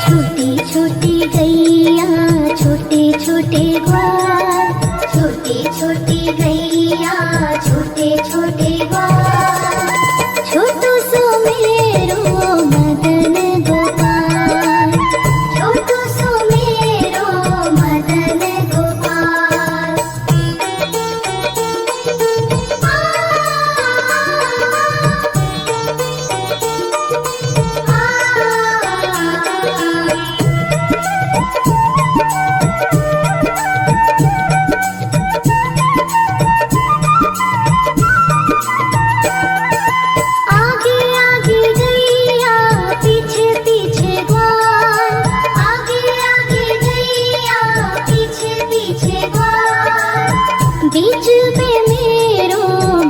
छोटी छोटी गैया छोटे छोटे ग्वाल, छोटी छोटी गैया छोटे छोटे ग्वाल, छोटू सो मेरो मदन गोपाल, छोटू सो मेरो मदन गोपाल। आगे आगे गैया पीछे पीछे ग्वाल, आगे आगे गैया पीछे पीछे ग्वाल, बीच में मेरो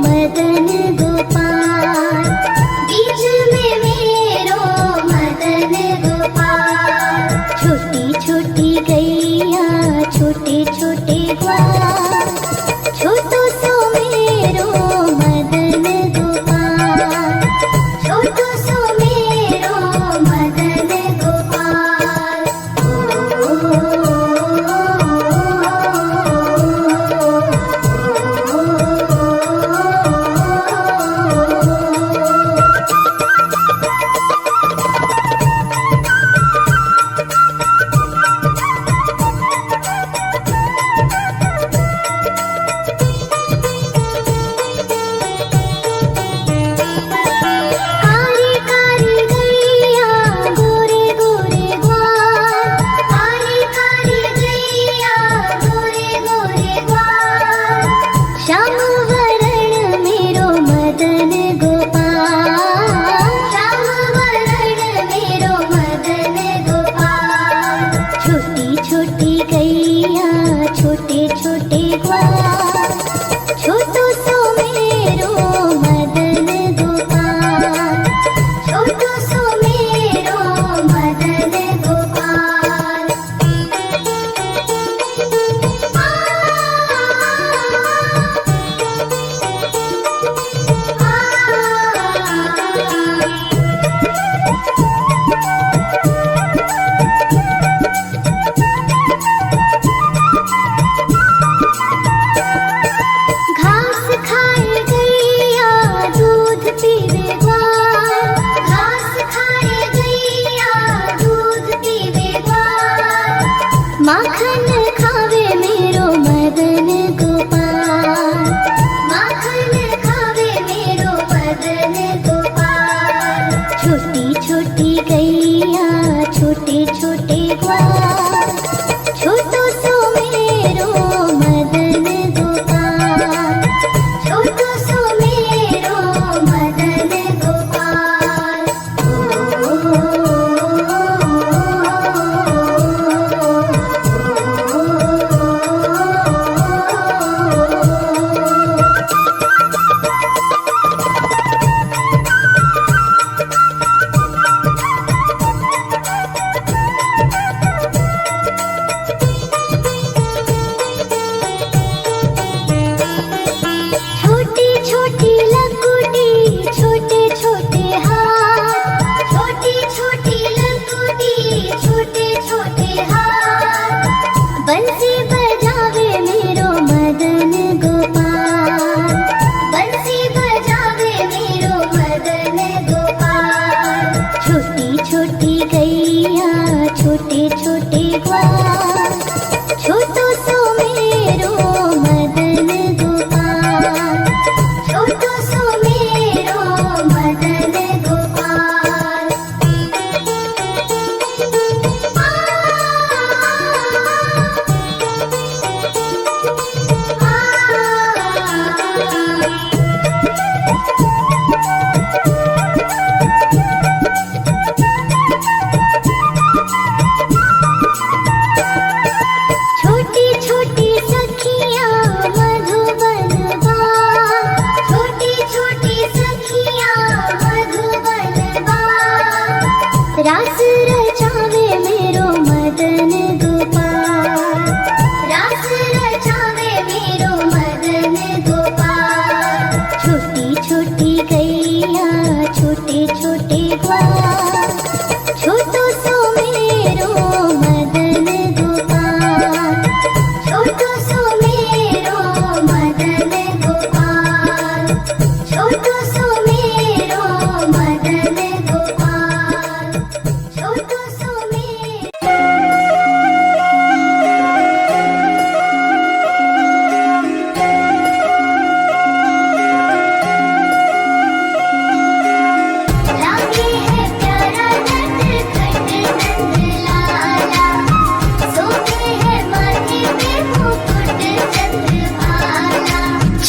मदन गोपाल, बीच में मेरो मदन गोपाल। छोटी छोटी गैया छोटे छोटे ग्वाल, छोटू सो मेरो मदन गोपाल, छोटू सो मेरो मदन गोपाल। ओ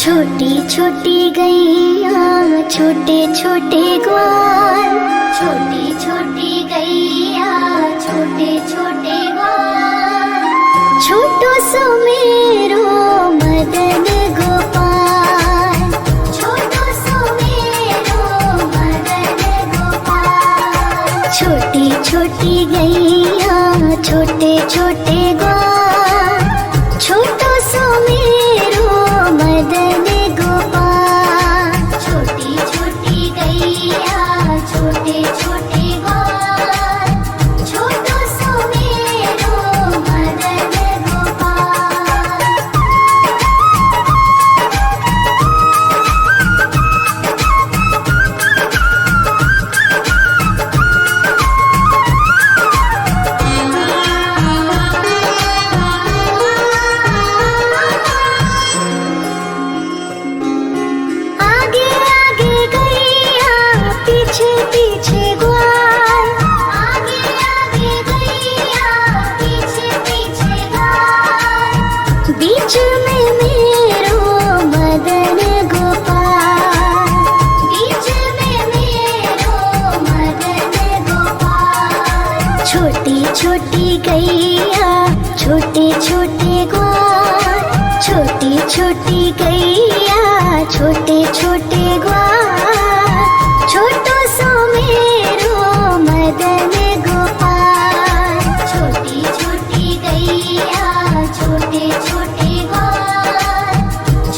छोटी छोटी गैया छोटे छोटे ग्वाल, छोटी छोटी गैया छोटे छोटे ग्वाल, छोटो सो मेरो मदन गोपाल, छोटो सो मेरो मदन गोपाल। छोटी छोटी गैया छोटे छोटे ग्वाल, छोटो सो मेरो मदन गोपाल। छोटी छोटी गैया छोटे छोटे ग्वाल, छोटो सो मेरो मदन गोपाल। आगे आगे गैया पीछे पीछे ग्वाल, आगे आगे गैया पीछे पीछे ग्वाल, बीच में मेरो मदन गोपाल, बीच में मेरो मदन गोपाल। छोटी छोटी गैया छोटे छोटे ग्वाल, छोटी छोटी गैया छोटे छोटे ग्वाल, छोटो सो मेरो मदन गोपाल। छोटी छोटी गैया छोटे छोटे ग्वाल,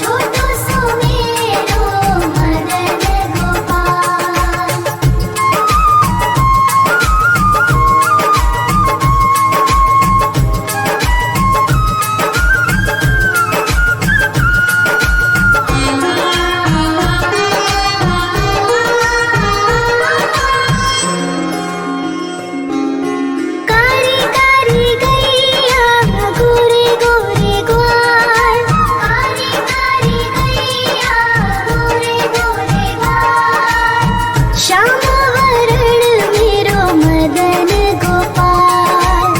छोटो सो मेरो मदन गोपाल। कारी कारी गैया गोरे गोरे ग्वाल, कारी कारी गैया गोरे गोरे ग्वाल, श्याम वरण मेरो मदन गोपाल,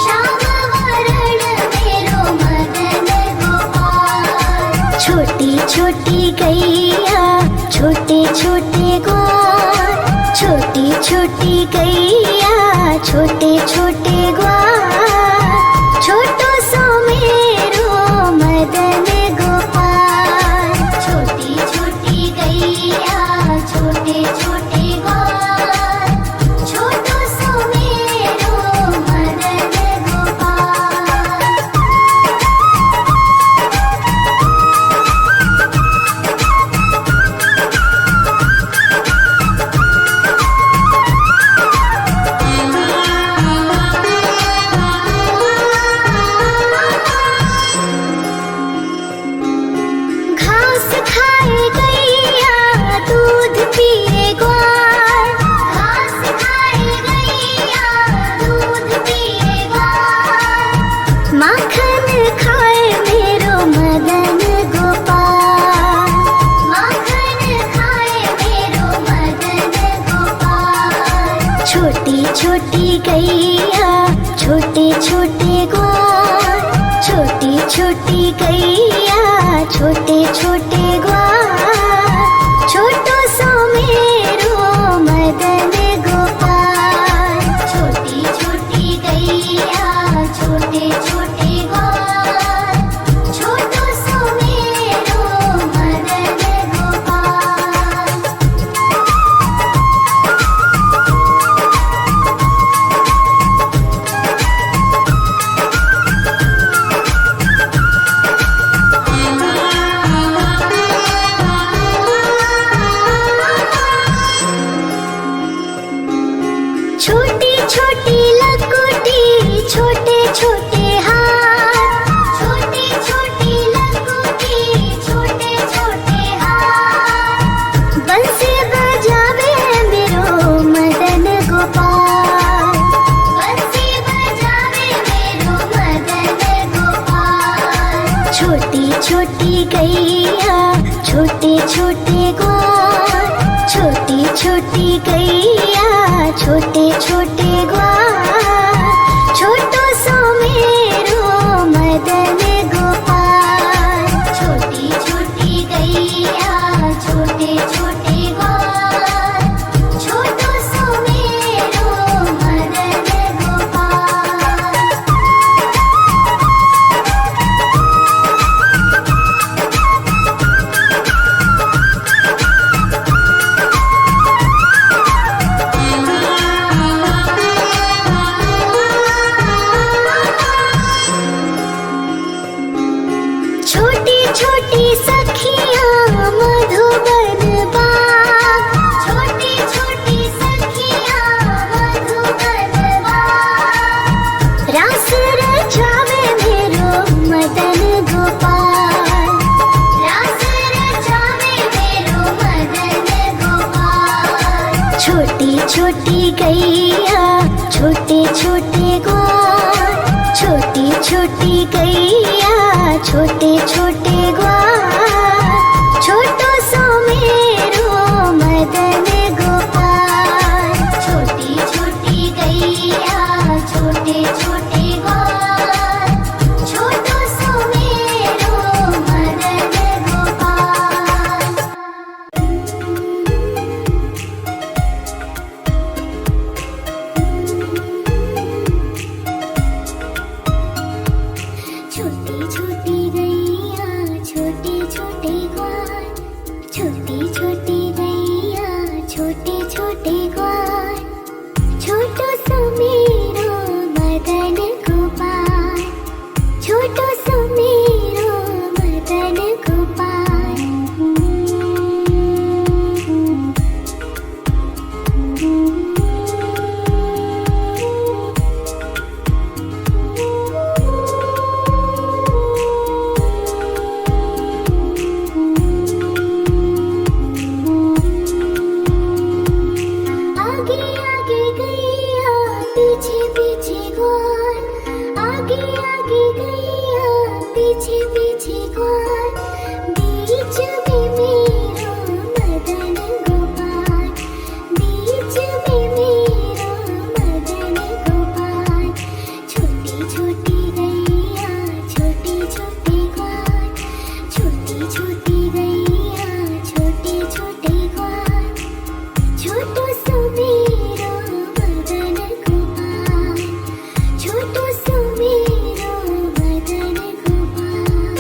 श्याम वरण मेरो मदन गोपाल। छोटी छोटी गैया छोटे छोटे ग्वाल, छोटी छोटी गैया छोटे छोटे ग्वाल, छोटो सो मेरो मदन गोपाल। छोटी छोटी गैया छोटे छोटे ग्वाल, छोटो सो मेरो मदन गोपाल। घास खाए गैया दूध पिए ग्वाल, घास खाए गैया दूध पिए ग्वाल, माखन खाए मेरो मदन गोपाल, माखन खाए मेरो मदन गोपाल। छोटी छोटी गैया छोटे छोटे ग्वाल, छोटी छोटी गैया छोटे छोटे ग्वाल, छोटो सो मेरो मदन गोपाल। छोटी छोटी गैया छोटे छोटे ग्वाल, छोटो सो मेरो मदन गोपाल। छोटी छोटी लकुटी छोटे छोटे हाथ, छोटी छोटी लकुटी छोटे छोटे हाथ, बंसी बजावे मेरो मदन गोपाल, बंसी बजावे मेरो मदन गोपाल। छोटी छोटी गैया छोटे छोटे ग्वाल, छोटी छोटी गैया छोटे छोटे ग्वाल, छोटो सो मेरो मदन गोपाल। छोटी छोटी छोटी छोटी सखियाँ मधुबन बाग, छोटी छोटी सखियाँ मधुबन बाग। रास रचावे मेरो मदन गोपाल, रास रचावे मेरो मदन गोपाल। छोटी छोटी गैया छोटे छोटे ग्वाल, छोटी छोटी गैया छोटे छोटे ग्वाल। छोटो सो मेरो मदन गोपाल, छोटी छोटी गैया छोटे छोटे ग्वाल। छोटो सो मेरो मदन गोपाल। छोटी छोटी गैया छोटे छोटे ग्वाल, छोटी छोटी गैया छोटे छोटे ग्वाल। छोटो सो मेरो मदन गोपाल, छोटो सो मेरो मदन गोपाल। आगे आगे गैया पीछे पीछे ग्वाल, आगे आगे गैया पीछे पीछे ग्वाल। बीच में मेरो मदन गोपाल, बीच में मेरो मदन गोपाल। छोटी छोटी गैया छोटी छोटी ग्वाल, छोटी छोटी गैया छोटे छोटे ग्वाल। छोटो सो मेरो मदन गोपाल, छोटो सो मेरो मदन गोपाल।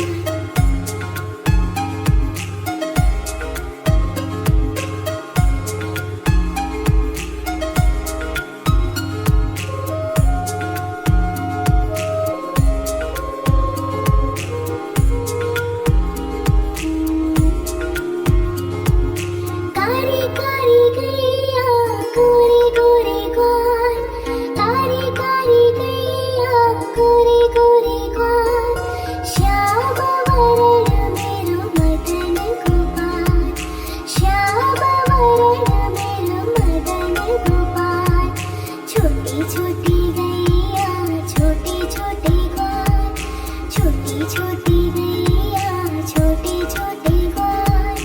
कारी कारी गैया गोरे गोरे ग्वाल, कारी कारी गैया गोरे गोरे ग्वाल। श्याम वरण मेरो मदन गोपाल, श्याम वरण मेरो मदन गोपाल। छोटी छोटी गैया छोटे छोटे ग्वाल, छोटी छोटी गैया छोटे छोटे ग्वाल।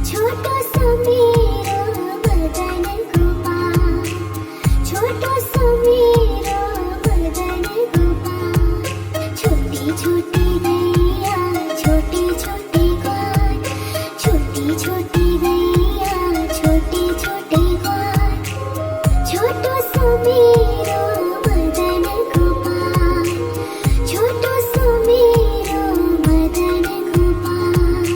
छोटो सो मेरो मदन गोपाल, छोटो सो मेरो मदन गोपाल। छोटी छोटी गैया छोटे छोटे ग्वाल, छोटी छोटी गैया छोटे छोटे ग्वाल। छोटो सो मेरो मदन गोपाल, छोटो सो मेरो मदन गोपाल।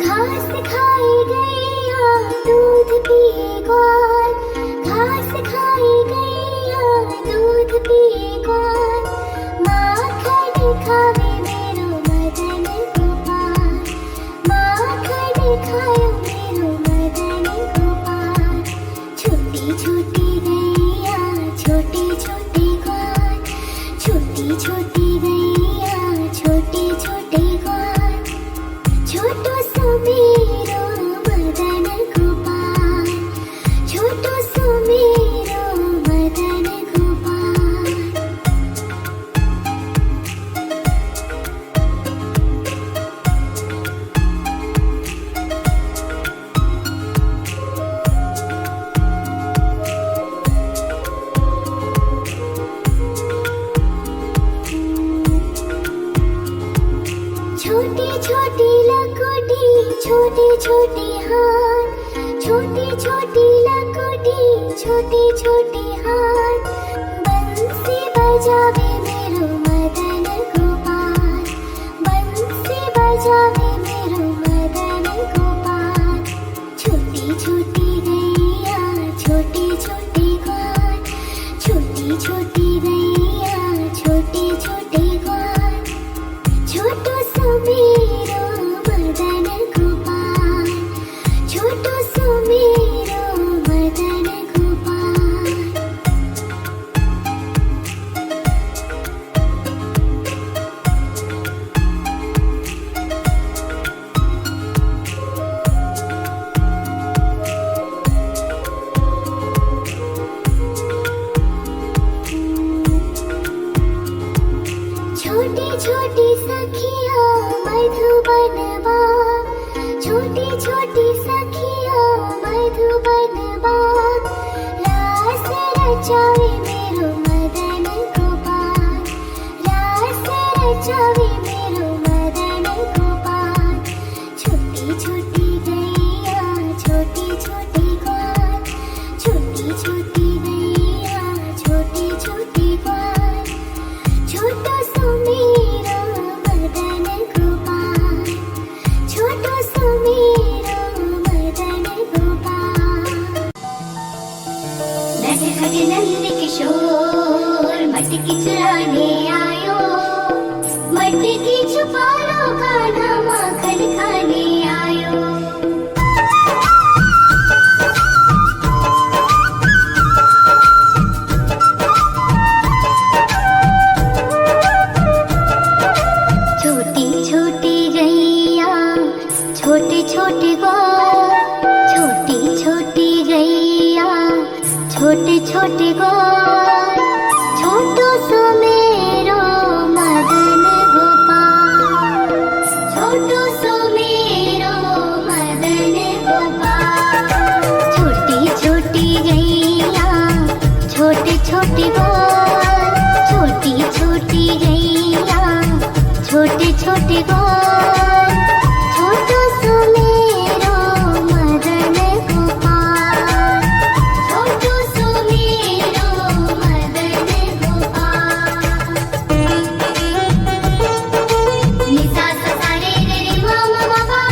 घास खाई गैया दूध पिए ग्वाल, घास खाई गैया दूध पिए ग्वाल। माखन खावे मेरो मदन गोपाल, माखन खायो मेरो मदन गोपाल। छोटी छोटी गैया छोटे छोटे ग्वाल, छोटी छोटी गैया छोटे छोटे ग्वाल। छोटो सो मेरो मदन गोपाल, छोटो सो मेरो मदन गोपाल। छोटी छोटी लकोटी छोटे छोटे हाथ, छोटी छोटी लकोटी छोटे छोटे हाथ। बंसी बजा बजावे मेरो मदन गोपाल, बंसी बजावे मेरो मदन गोपाल। छोटी छोटी गैया छोटी छोटी ग्वाल, छोटी छोटी गैया छोटी छोटी ग्वाल। छोटो सो मेरो मदन गोपाल, छोटो सो मेरो मदन गोपाल। छोटी छोटी सखियाँ मधुबन बाग, छोटी छोटी सखियाँ मधुबन बाग। रास रचावे मेरो मदन गोपाल, रास रचावे मेरो मदन गोपाल। छोटी छोटी गैया छोटी छोटी ग्वाल, छोटी छोटी गैया छोटी छोटी ग्वाल। छोटो सो मेरो मदन गोपाल, छोटो सो मेरो मदन गोपाल। नट खट नंद किशोर मटकी चुराने आयो, मटकी छुपा लो कान्हा माखन खाने आयो। छोटी छोटी गैया छोटे छोटे ग्वाल, छोटी छोटी गैया छोटे छोटे ग्वाल। छोटो सो मेरो मदन गोपाल, छोटो सो मेरो मदन गोपाल। छोटी छोटी गैया छोटे छोटे ग्वाल, छोटी छोटी गैया छोटे छोटे ग्वाल। छोटो सो मेरो मदन गोपाल, छोटो सो मेरो मदन गोपाल। नि सा सा सा रे रे रे मा मा मा पा।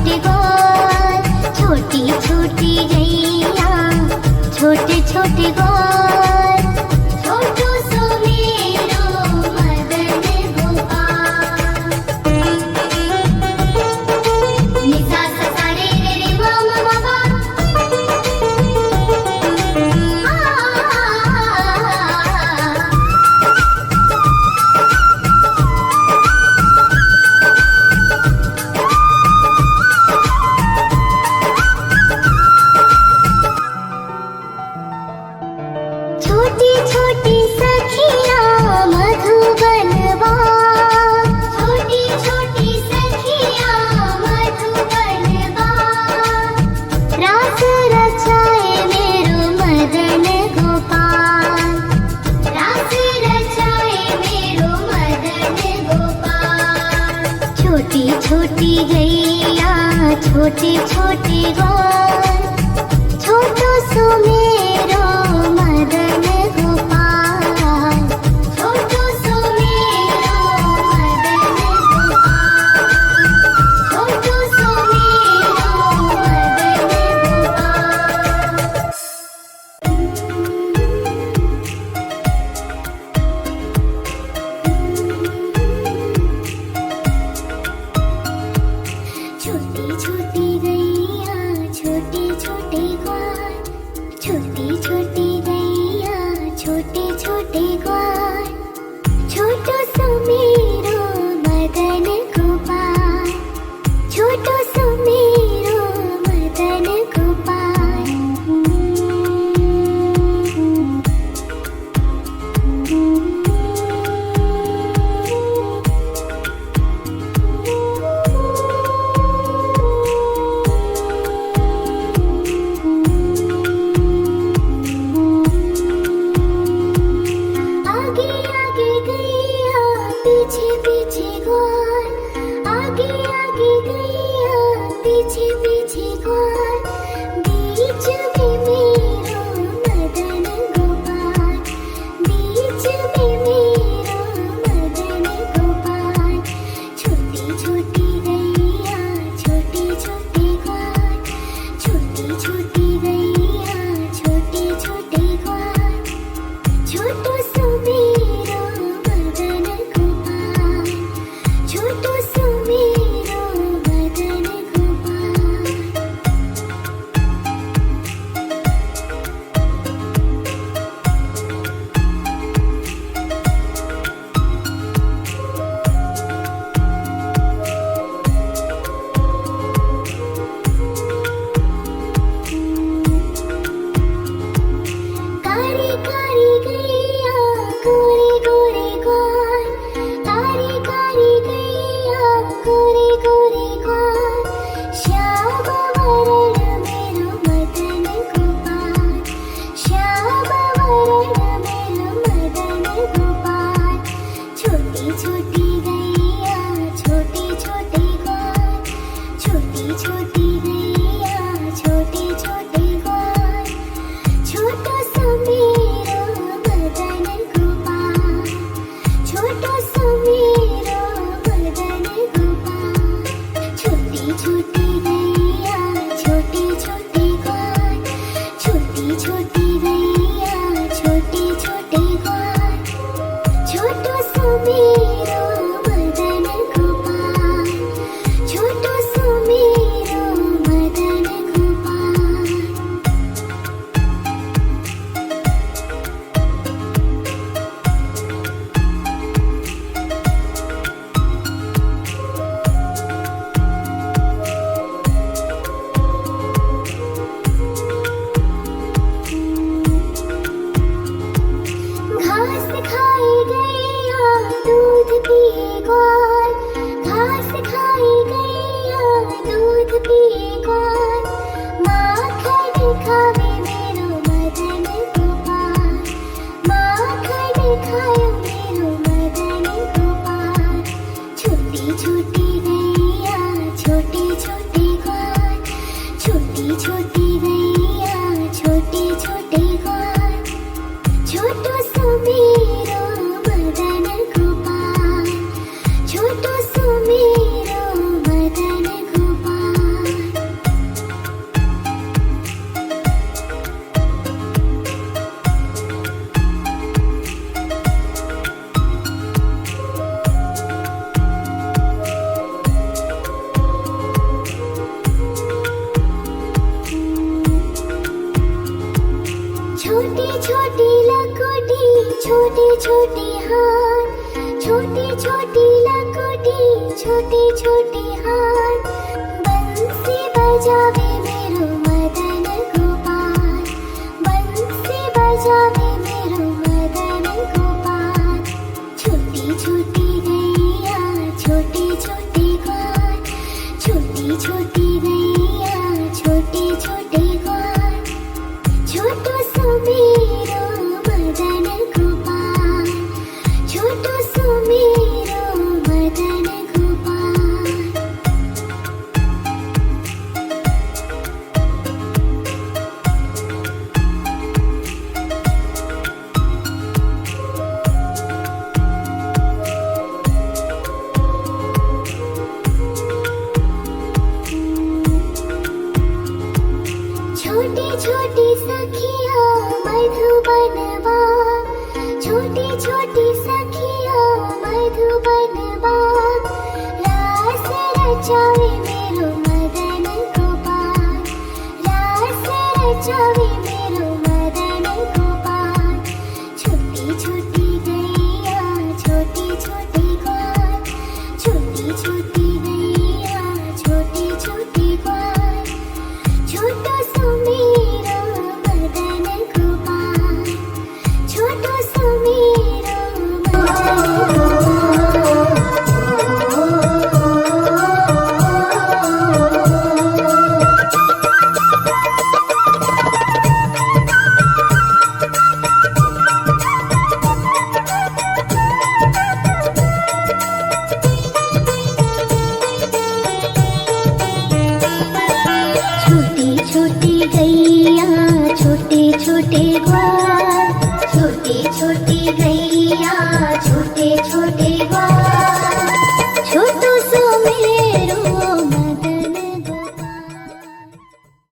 छोटे गोल, छोटी छोटी गैया, छोटे छोटे गोल, छोटू सो मेरो मदन गोपाल। निसा सा सा रे रे रे मा मा मा पा। छोटी छोटी सखियाँ मधुबनवा, छोटी छोटी सखियाँ मधुबनवा, रास रचाए मेरो मदन गोपाल, रास रचाए मेरो मदन गोपाल। छोटी छोटी गैया, छोटे छोटे गोल, छोटो सो मेरो मदन गोपाल, छोटो सो मेरो मदन गोपाल, छोटो सो मेरो मदन गोपाल। छोटी छोटी गैया, छोटे छोटे ग्वाल, छोटी छोटी गैया, छोटे छोटे ग्वाल, छोटो सो मेरो मदन गोपाल, छोटो सो मेरो मदन गोपाल। आगे आगे गैया, पीछे पीछे ग्वाल, आगे आगे गैया, पीछे पीछे ग्वाल, बीच में मेरो मदन गोपाल, बीच में मेरो मदन गोपाल। छोटी छोटी गैया, छोटे छोटे ग्वाल, छोटी छोटी गैया, छोटे छोटे ग्वाल, छोटो सो मेरो मदन गोपाल, छोटो सो मेरो मदन गोपाल। कारी कारी गैया, गोरे गोरे ग्वाल, कारी कारी गैया, गोरे गोरे ग्वाल, श्याम वरण मेरो मदन गोपाल, श्याम वरण मेरो मदन गोपाल। छोटी छोटी गैया, छोटे छोटे ग्वाल, छोटी छोटी गैया, छोटे छोटे ग्वाल, छोटो सो मेरो मदन गोपाल, छोटो सो मेरो मदन गोपाल। छोटी छोटी गैया, छोटे छोटे ग्वाल, छोटी छोटी गैया, छोटे छोटे ग्वाल, छोटो सो मेरो मदन गोपाल, छोटो सो मेरो मदन गोपाल। घास खाई गैया, दूध पिए ग्वाल, घास खाई गैया, दूध पिए ग्वाल, माखन खावे मेरो मदन गोपाल, माखन खायो मेरो मदन गोपाल। छोटी छोटी गैया, छोटे छोटे ग्वाल, छोटी छोटी गैया, छोटे छोटे ग्वाल, छोटो सो मेरो मदन गोपाल, छोटो सो मेरो मदन गोपाल। छोटी छोटी हाथ, छोटी छोटी लकोटी, छोटी छोटी हाथ, बंसी बजावे मेरो मदन गोपाल, बंसी बजावे मेरो मदन गोपाल। छोटी छोटी गैया, छोटी छोटी ग्वाल, छोटी छोटी गैया, छोटी छोटी ग्वाल, छोटो सो मेरो मदन गोपाल, छोटो सो मेरो मदन गोपाल। छोटी छोटी सखिया मधुबन बाग, छोटी छोटी सखिया मधुबन बाग, रास रचावे मेरो मदन गोपाल, रास रचावे मेरो मदन गोपाल। छोटी छोटी गैया, छोटी छोटी ग्वाल, छोटी छोटी गैया, छोटी छोटी ग्वाल, छोटो सो मेरो मदन गोपाल, छोटो सो मेरो मदन छोटी छोटी गैया, छोटे छोटे ग्वाल, छोटी छोटी गैया, छोटे छोटे ग्वाल,